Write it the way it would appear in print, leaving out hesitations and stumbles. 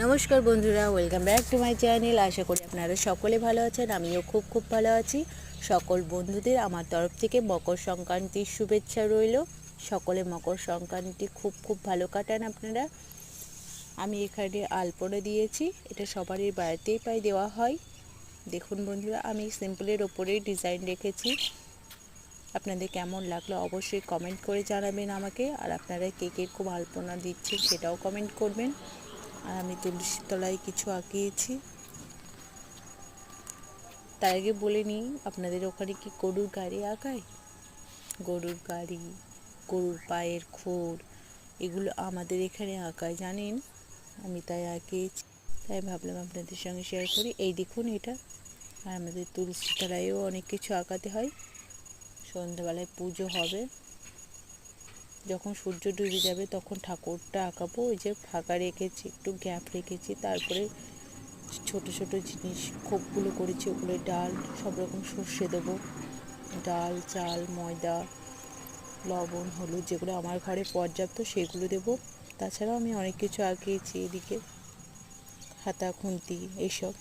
নমস্কার বন্ধুরা, welcome back to my channel. আশা করি আপনারা সকলে ভালো আছেন। আমিও খুব ভালো আছি। সকল বন্ধুদের আমার তরফ থেকে মকর সংক্রান্তির শুভেচ্ছা রইল। সকলে মকর সংক্রান্তি খুব ভালো কাটান আপনারা। আমি এখানে আলপনা দিয়েছি, এটা সবারই বাড়িতেই প্রায় দেওয়া হয়। দেখুন বন্ধুরা, আমি সিম্পলের ওপরেই ডিজাইন রেখেছি। আপনাদের কেমন লাগলো অবশ্যই কমেন্ট করে জানাবেন আমাকে। আর আপনারা কে খুব আলপনা দিচ্ছেন সেটাও কমেন্ট করবেন। আর আমি তুলসীর তলায় কিছু আঁকিয়েছি। তার আগে বলে নিই, আপনাদের ওখানে কি গরুর গাড়ি আঁকায়? গরুর গাড়ি, গরুর পায়ের খোর, এগুলো আমাদের এখানে আঁকায় জানেন। আমি তাই আঁকিয়েছি, তাই ভাবলাম আপনাদের সঙ্গে শেয়ার করি। এই দেখুন এটা। আর আমাদের তুলসী তলায়ও অনেক কিছু আঁকাতে হয়। সন্ধ্যাবেলায় পুজো হবে, যখন সূর্য ডুবে যাবে তখন ঠাকুরটা আঁকাবো। ওই যে ফাঁকা রেখেছি, একটু গ্যাপ রেখেছি, তারপরে ছোট জিনিস খোপগুলো করেছি, ওগুলো ডাল, সব রকম সর্ষে দেবো, ডাল, চাল, ময়দা, লবণ, হলুদ, যেগুলো আমার ঘরে পর্যাপ্ত সেগুলো দেবো। তাছাড়াও আমি অনেক কিছু আঁকিয়েছি, এদিকে হাতা খুন্তি এইসব।